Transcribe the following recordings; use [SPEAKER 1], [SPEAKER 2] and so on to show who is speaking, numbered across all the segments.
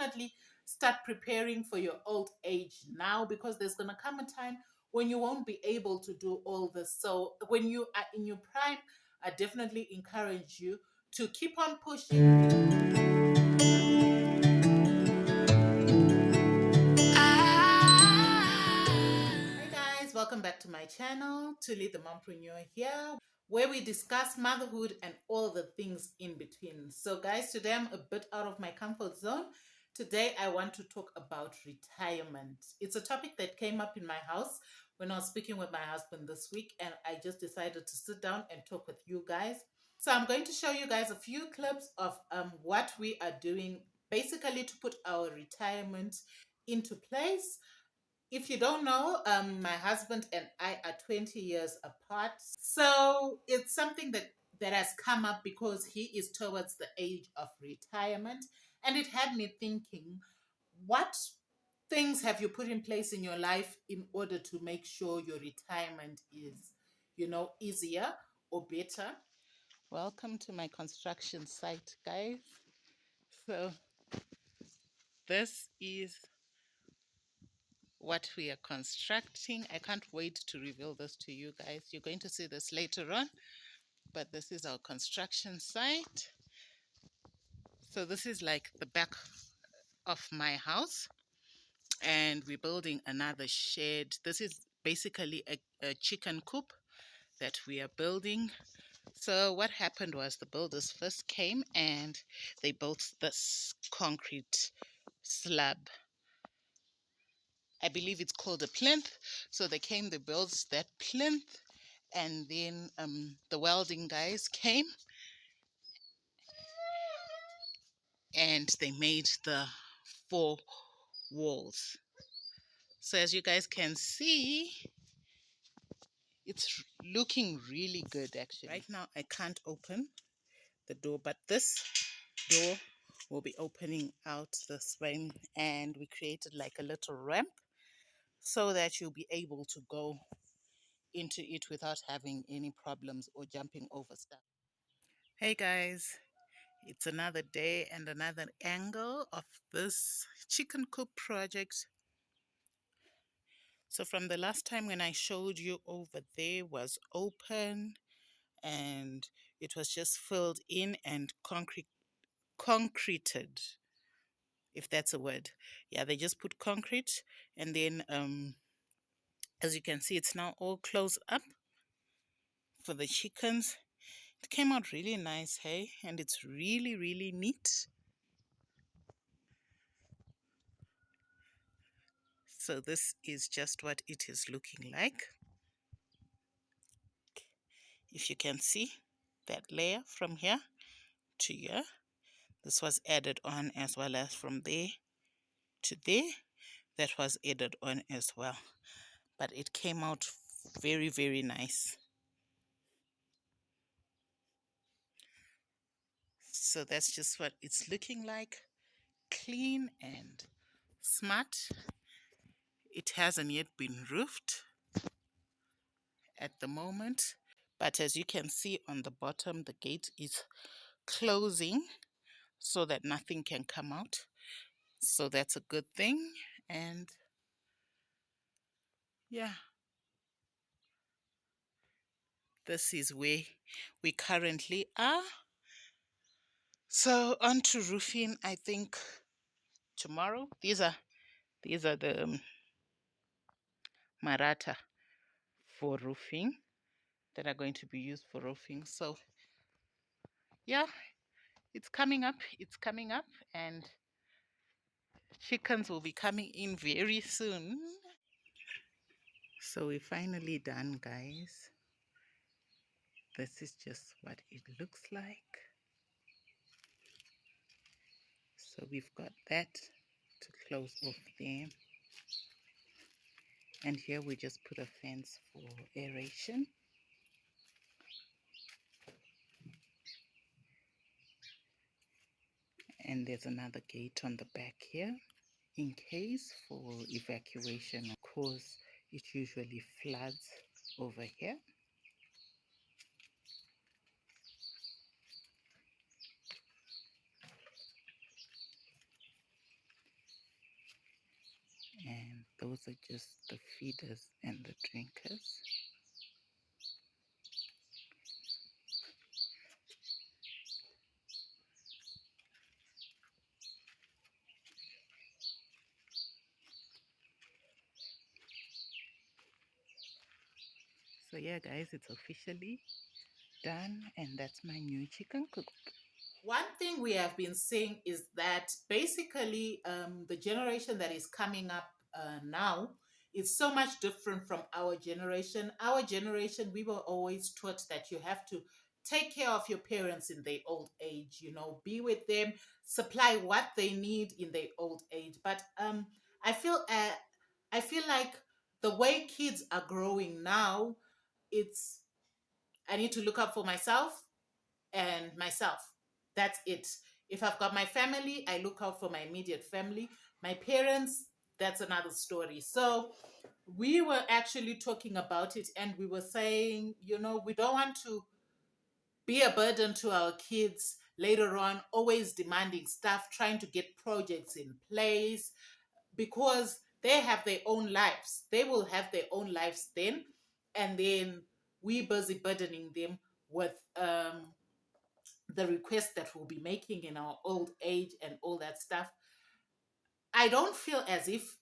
[SPEAKER 1] definitely start preparing for your old age now, because there's going to come a time when you won't be able to do all this. So when you are in your prime, I definitely encourage you to keep on pushing. Hi guys, welcome back to my channel, Thuli the Mompreneur here, where we discuss motherhood and all the things in between. So guys, today I'm a bit out of my comfort zone. Today I want to talk about retirement. It's a topic that came up in my house when I was speaking with my husband this week, and I just decided to sit down and talk with you guys. So I'm going to show you guys a few clips of what we are doing basically to put our retirement into place. If you don't know, my husband and I are 20 years apart. So it's something that has come up because he is towards the age of retirement. And it had me thinking, what things have you put in place in your life in order to make sure your retirement is, easier or better? Welcome to my construction site, guys. So this is what we are constructing. I can't wait to reveal this to you guys. You're going to see this later on, but this is our construction site. So this is like the back of my house, and we're building another shed. This is basically a chicken coop that we are building. So what happened was the builders first came and they built this concrete slab. I believe it's called a plinth. So they came, they built that plinth, and then the welding guys came and they made the 4 walls. So as you guys can see, it's looking really good actually. Right now I can't open the door, but this door will be opening out this way, and we created like a little ramp so that you'll be able to go into it without having any problems or jumping over stuff. Hey guys, it's another day and another angle of this chicken coop project. So from the last time when I showed you, over there was open and it was just filled in and concreted, if that's a word. Yeah, they just put concrete, and then as you can see, it's now all closed up for the chickens. It came out really nice, hey, and it's really, really neat. So this is just what it is looking like. If you can see that layer from here to here, this was added on, as well as from there to there, that was added on as well. But it came out very, very nice. So that's just what it's looking like, clean and smart. It hasn't yet been roofed at the moment, but as you can see on the bottom, the gate is closing so that nothing can come out. So that's a good thing. And yeah, this is where we currently are. So on to roofing, I think tomorrow. These are the marata for roofing that are going to be used for roofing. So yeah, it's coming up, and chickens will be coming in very soon. So we're finally done, guys. This is just what it looks like. So we've got that to close off there, and here we just put a fence for aeration. And there's another gate on the back here in case for evacuation, because it usually floods over here. those are just the feeders and the drinkers. So yeah, guys, it's officially done, and that's my new chicken cook. One thing we have been seeing is that basically the generation that is coming up now is so much different from our generation. Our generation, we were always taught that you have to take care of your parents in their old age, be with them, supply what they need in their old age. But I feel like the way kids are growing now, it's I need to look up for myself and myself. That's it. If I've got my family, I look out for my immediate family. My parents, that's another story. So we were actually talking about it and we were saying, we don't want to be a burden to our kids later on, always demanding stuff, trying to get projects in place because they have their own lives. They will have their own lives then. And then we busy burdening them with the requests that we'll be making in our old age and all that stuff. I don't feel as if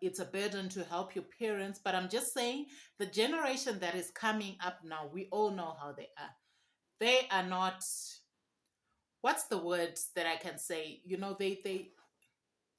[SPEAKER 1] it's a burden to help your parents, but I'm just saying the generation that is coming up now, we all know how they are. They are not, what's the word that I can say?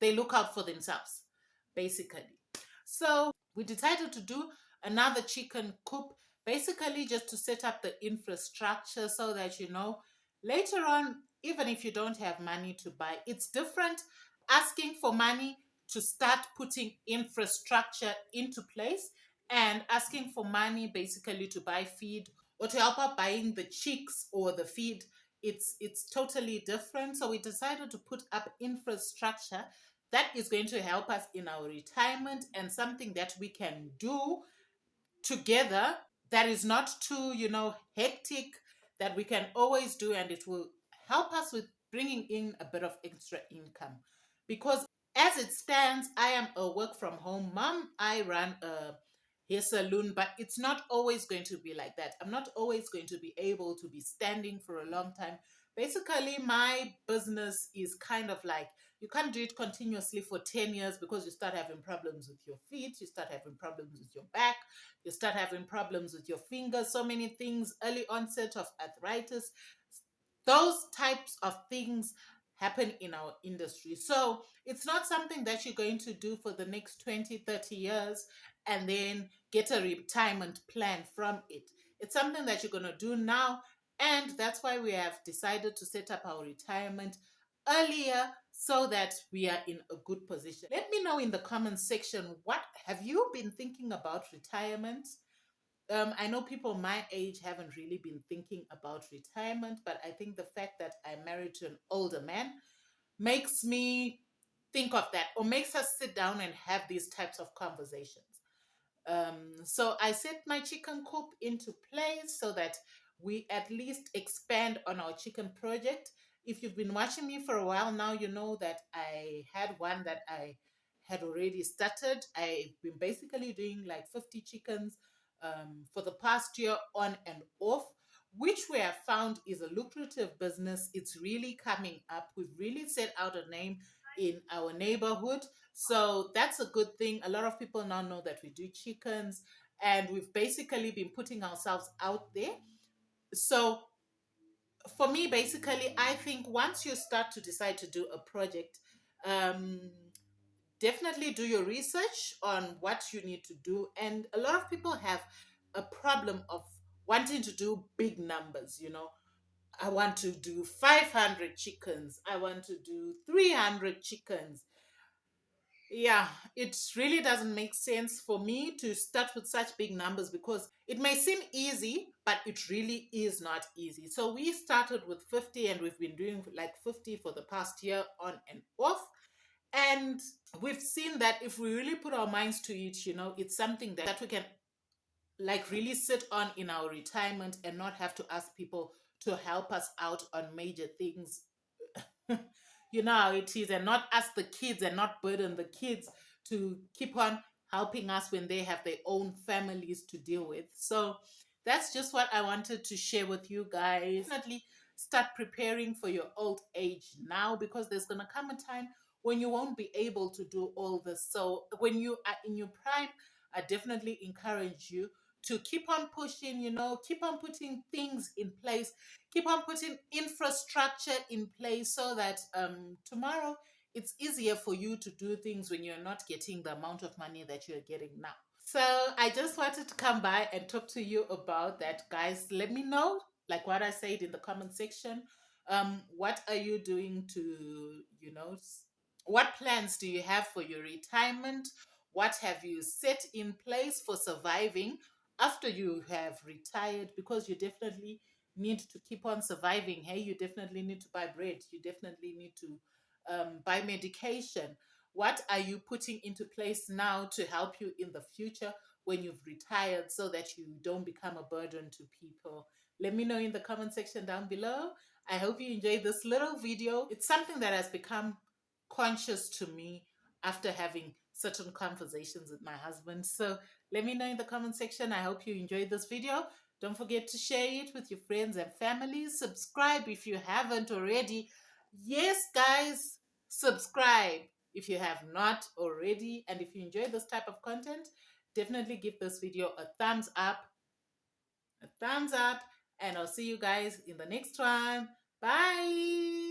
[SPEAKER 1] They look out for themselves, basically. So we decided to do another chicken coop, basically just to set up the infrastructure so that, later on, even if you don't have money to buy, it's different asking for money to start putting infrastructure into place and asking for money basically to buy feed or to help out buying the chicks or the feed. It's totally different. So we decided to put up infrastructure that is going to help us in our retirement and something that we can do together that is not too, hectic, that we can always do, and it will help us with bringing in a bit of extra income. Because as it stands, I am a work from home mom. I run a hair salon, but it's not always going to be like that. I'm not always going to be able to be standing for a long time. Basically, my business is kind of like you can't do it continuously for 10 years because you start having problems with your feet, you start having problems with your back, you start having problems with your fingers, so many things, early onset of arthritis. Those types of things happen in our industry. So it's not something that you're going to do for the next 20, 30 years and then get a retirement plan from it. It's something that you're going to do now. And that's why we have decided to set up our retirement earlier so that we are in a good position. Let me know in the comments section, what have you been thinking about retirement? I know people my age haven't really been thinking about retirement, but I think the fact that I'm married to an older man makes me think of that or makes us sit down and have these types of conversations. So I set my chicken coop into place so that we at least expand on our chicken project. If you've been watching me for a while now, you know that I had one that I had already started. I've been basically doing like 50 chickens for the past year on and off, which we have found is a lucrative business. It's really coming up. We've really set out a name in our neighborhood. So that's a good thing. A lot of people now know that we do chickens and we've basically been putting ourselves out there. So for me, basically, I think once you start to decide to do a project, um, definitely do your research on what you need to do. And a lot of people have a problem of wanting to do big numbers. I want to do 500 chickens. I want to do 300 chickens. Yeah, it really doesn't make sense for me to start with such big numbers because it may seem easy, but it really is not easy. So we started with 50 and we've been doing like 50 for the past year on and off. And we've seen that if we really put our minds to it, it's something that we can like really sit on in our retirement and not have to ask people to help us out on major things. You know how it is, and not ask the kids and not burden the kids to keep on helping us when they have their own families to deal with. So that's just what I wanted to share with you guys. Definitely start preparing for your old age now, because there's going to come a time when you won't be able to do all this. So when you are in your prime, I definitely encourage you to keep on pushing, keep on putting things in place, keep on putting infrastructure in place, so that tomorrow it's easier for you to do things when you're not getting the amount of money that you're getting now. So I just wanted to come by and talk to you about that, guys. Let me know, like what I said in the comment section. What are you doing to, what plans do you have for your retirement? What have you set in place for surviving after you have retired? Because you definitely need to keep on surviving. Hey, you definitely need to buy bread. You definitely need to buy medication. What are you putting into place now to help you in the future when you've retired, so that you don't become a burden to people? Let me know in the comment section down below. I hope you enjoyed this little video. It's something that has become conscious to me after having certain conversations with my husband. So let me know in the comment section. I hope you enjoyed this video. Don't forget to share it with your friends and family. Subscribe if you haven't already. Yes, guys, subscribe if you have not already. And if you enjoy this type of content, definitely give this video a thumbs up. A thumbs up. And I'll see you guys in the next one. Bye.